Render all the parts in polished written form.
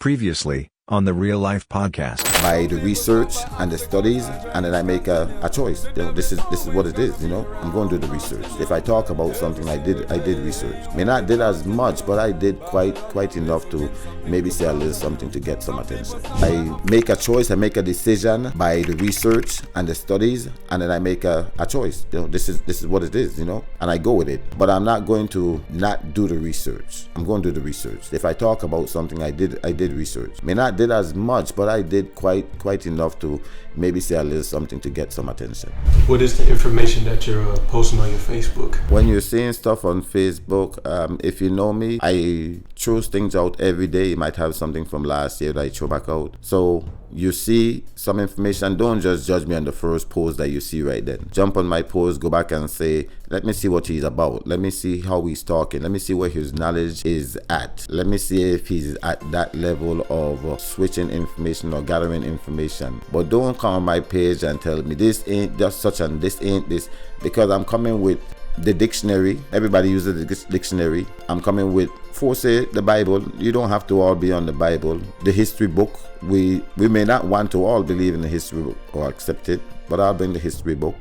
Previously, on the Real Life Podcast. By the research and the studies, and then I make a choice. This is what it is. I'm going to do the research. If I talk about something, I did research. I mean, I did as much, but I did quite enough to maybe say a little something to get some attention. I make a choice. I make a decision by the research and the studies, and then I make a choice. This is what it is. And I go with it. But I'm not going to not do the research. I'm going to do the research. If I talk about something, I did research. I mean, I did as much, but I did quite enough to maybe say a little something to get some attention. What is the information that you're posting on your Facebook? When you're seeing stuff on Facebook, if you know me, I throw things out every day. You might have something from last year that I throw back out. So you see some information, don't just judge me on the first post that you see right then. Jump on my post, go back and say, let me see what he's about. Let me see how he's talking. Let me see where his knowledge is at. Let me see if he's at that level of switching information or gathering information. But don't come on my page and tell me this ain't just such and this ain't this, because I'm coming with the dictionary. Everybody uses the dictionary. I'm coming with say the Bible. You don't have to all be on the Bible. The history book. We may not want to all believe in the history book or accept it, but I'll bring the history book.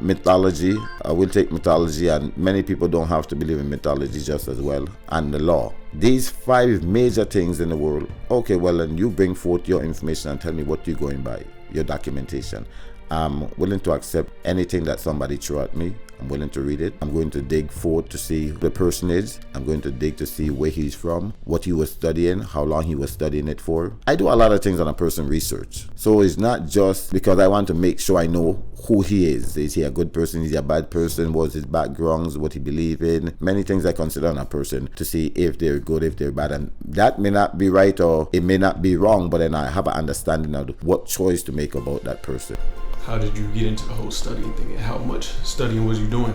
Mythology. We'll take mythology, and many people don't have to believe in mythology just as well. And the law. These 5 major things in the world. Okay, well, then you bring forth your information and tell me what you're going by, your documentation. I'm willing to accept anything that somebody throw at me. I'm willing to read it. I'm going to dig forth to see who the person is. I'm going to dig to see where he's from, what he was studying, how long he was studying it for. I do a lot of things on a person research. So it's not just because I want to make sure I know who he is. Is he a good person? Is he a bad person? What's his backgrounds? What he believe in? Many things I consider on a person to see if they're good, if they're bad. And that may not be right or it may not be wrong, but then I have an understanding of what choice to make about that person. How did you get into the whole studying thing, and how much studying was you doing?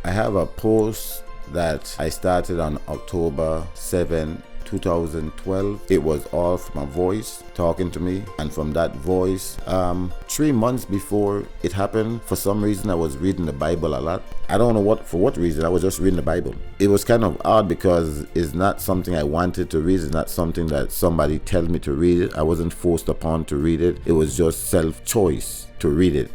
I have a post that I started on October 7, 2012. It was all from a voice talking to me, and from that voice, 3 months before it happened, for some reason I was reading the Bible a lot. I don't know for what reason. I was just reading the Bible. It was kind of odd because it's not something I wanted to read. It's not something that somebody tells me to read it. I wasn't forced upon to read it. It was just self-choice to read it.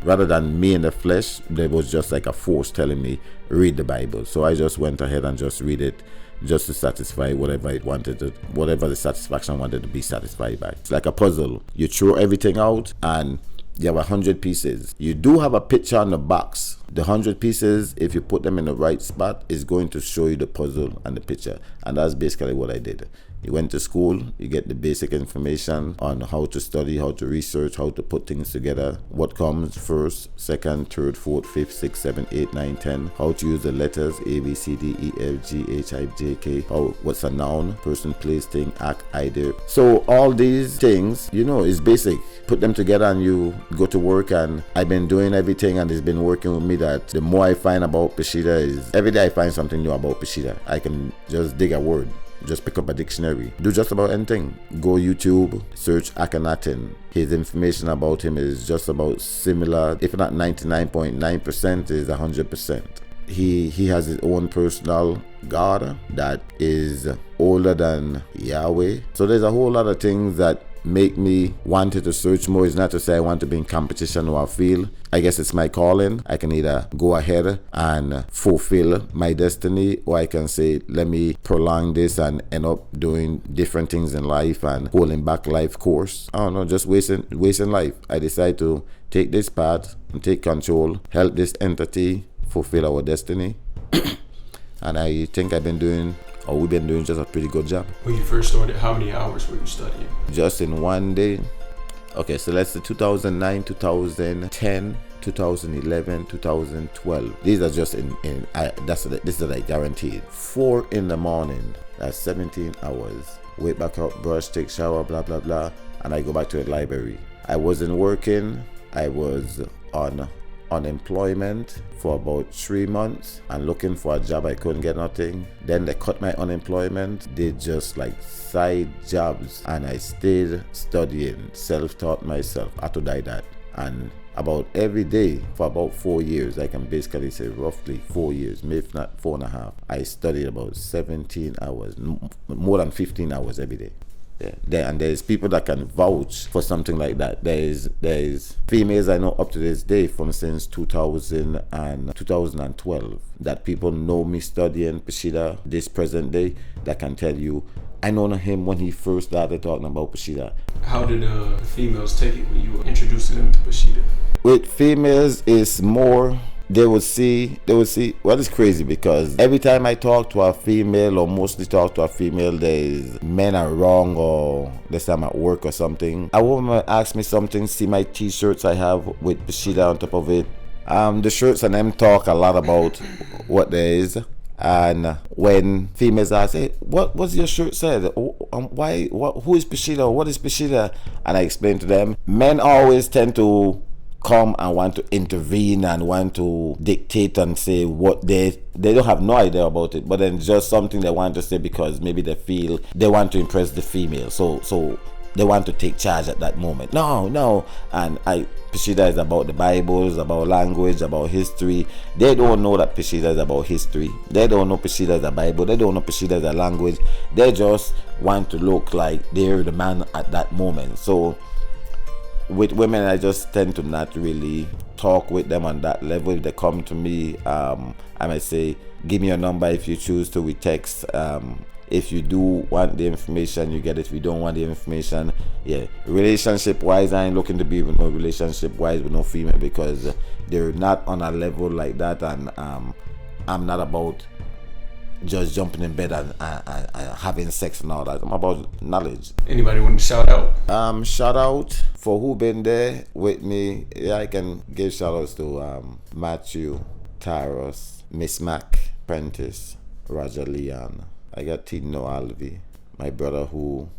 Rather than me in the flesh, there was just like a force telling me, read the Bible. So I just went ahead and just read it, just to satisfy whatever the satisfaction I wanted to be satisfied by. It's like a puzzle. You throw everything out and you have 100 pieces. You do have a picture on the box. The 100 pieces, if you put them in the right spot, is going to show you the puzzle and the picture. And that's basically what I did. You went to school, you get the basic information on how to study, how to research, how to put things together, what comes first, second, third, fourth, fifth, sixth, seventh, eighth, ninth, 10, how to use the letters A, B, C, D, E, F, G, H, I, J, K, what's a noun, person, place, thing, act, idea. So all these things, is basic. Put them together and you go to work, and I've been doing everything and it's been working with me that the more I find about Peshitta is every day I find something new about Peshitta. I can just dig a word. Just pick up a dictionary. Do just about anything. Go YouTube, search Akhenaten. His information about him is just about similar, if not 99.9%, is 100%. He has his own personal God that is older than Yahweh. So there's a whole lot of things that make me wanted to search more. It's not to say I want to be in competition or I feel. I guess it's my calling. I can either go ahead and fulfill my destiny, or I can say, let me prolong this and end up doing different things in life and holding back life course. I don't know, just wasting life. I decide to take this path and take control, help this entity fulfill our destiny. And I think we've been doing just a pretty good job. When you first started, how many hours were you studying? Just in one day. Okay, so let's say 2009, 2010, 2011, 2012. These are just this is like guaranteed. 4 in the morning, that's 17 hours. Wake back up, brush, take shower, blah, blah, blah. And I go back to the library. I wasn't working. I was on unemployment for about 3 months and looking for a job. I couldn't get nothing. Then they cut my unemployment, did just like side jobs, and I stayed studying, self-taught myself, autodidact. And about every day for about 4 years, I can basically say roughly 4 years, maybe not 4.5, I studied about 17 hours, more than 15 hours every day. And there's people that can vouch for something like that. There's females I know up to this day from since 2012 that people know me studying Pashida this present day that can tell you I known him when he first started talking about Pashida. How did the females take it when you were introducing them to Pashida? With females, it's more. They would see, well, it's crazy because every time I talk to a female or mostly talk to a female, there's men are wrong or let's say I'm at work or something. A woman asks me something, see my t-shirts I have with Pashida on top of it. The shirts and them talk a lot about what there is. And when females ask, hey, what's your shirt said? Why? Who is Pashida? What is Pashida? And I explain to them. Men always tend to come and want to intervene and want to dictate and say what they don't have no idea about it, but then just something they want to say because maybe they feel they want to impress the female. So they want to take charge at that moment. No. And Pashida is about the Bible, is about language, about history. They don't know that Pashida is about history. They don't know Pashida is a Bible. They don't know Pashida is a language. They just want to look like they're the man at that moment. So with women, I just tend to not really talk with them on that level. If they come to me, I might say, give me your number if you choose to. We text. If you do want the information, you get it. If you don't want the information, relationship wise, I ain't looking to be with no relationship wise with no female because they're not on a level like that, and I'm not about just jumping in bed and having sex and all that. I'm about knowledge. Anybody want to shout out? Shout out for who been there with me. Yeah, I can give shout outs to Matthew, Taros, Miss Mac, Prentice, Roger Leon. I got Tino Alvi, my brother who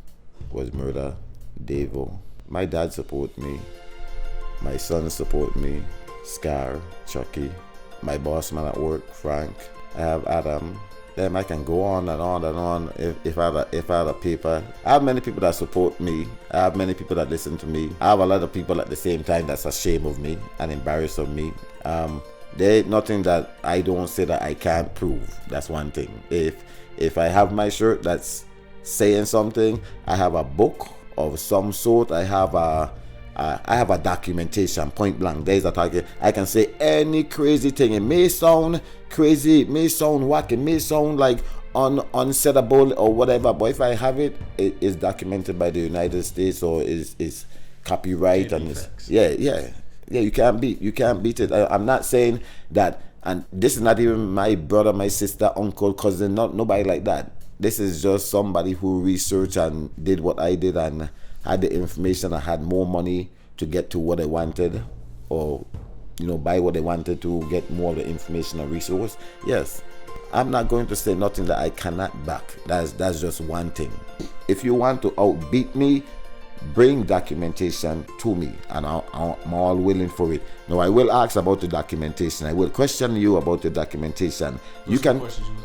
was murdered, Davo. My dad support me. My son support me. Scar, Chucky. My boss man at work, Frank. I have Adam. Then I can go on and on and on if I had a paper. I have many people that support me. I have many people that listen to me. I have a lot of people at the same time that's ashamed of me and embarrassed of me. There ain't nothing that I don't say that I can't prove. That's one thing. If I have my shirt that's saying something, I have a book of some sort. I have a documentation, point blank. There's a target. I can say any crazy thing. It may sound crazy, it may sound whack, it may sound like unsettable or whatever, but if I have it, it is documented by the United States or is copyright and it's, you can't beat it. I'm not saying that, and this is not even my brother, my sister, uncle, cousin, nobody like that. This is just somebody who researched and did what I did and had the information and had more money to get to what they wanted, or buy what they wanted to get more of the information and resource. Yes, I'm not going to say nothing that I cannot back. That's just one thing. If you want to outbeat me, bring documentation to me, and I'm all willing for it. Now, I will ask about the documentation. I will question you about the documentation. You can. Questions you was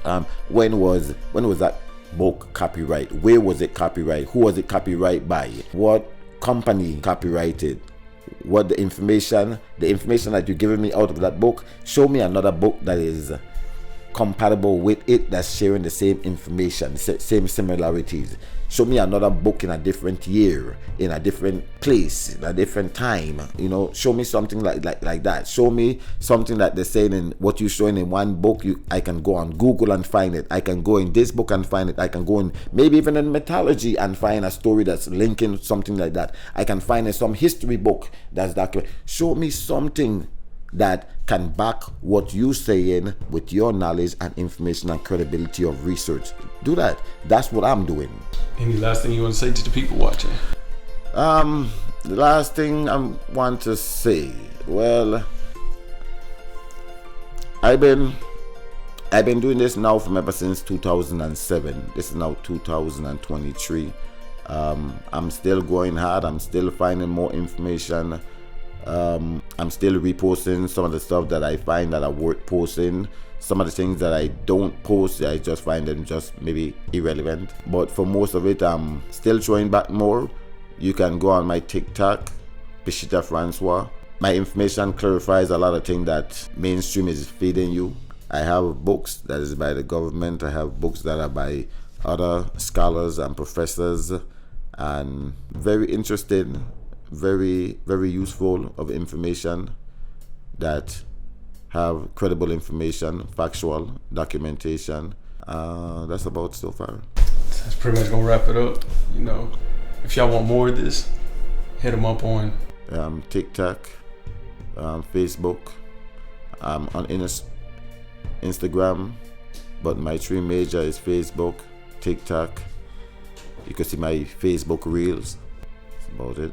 asked? When was that book copyright? Where was it copyright? Who was it copyright by? What company copyrighted? What the information that you're giving me out of that book? Show me another book that is compatible with it, that's sharing the same information, same similarities. Show me another book in a different year, in a different place, in a different time. Show me something like that. Show me something that they're saying in what you're showing in one book. I can go on Google and find it. I can go in this book and find it. I can go in maybe even in mythology and find a story that's linking something like that. I can find in some history book that's documented. Show me something that can back what you're saying with your knowledge and information and credibility of research. Do that. That's what I'm doing. Any last thing you want to say to the people watching? The last thing I want to say, well, I've been doing this now from ever since 2007. This is now 2023. I'm still going hard. I'm still finding more information. I'm still reposting some of the stuff that I find that are worth posting. Some of the things that I don't post, I just find them just maybe irrelevant. But for most of it, I'm still showing back more. You can go on my TikTok, Pashida Francois. My information clarifies a lot of things that mainstream is feeding you. I have books that is by the government. I have books that are by other scholars and professors, and very interesting, very, very useful of information that have credible information, factual documentation. That's about so far. That's pretty much gonna wrap it up. You know, if y'all want more of this, hit them up on TikTok, Facebook, on Instagram, but my three major is Facebook, TikTok. You can see my Facebook reels. That's about it.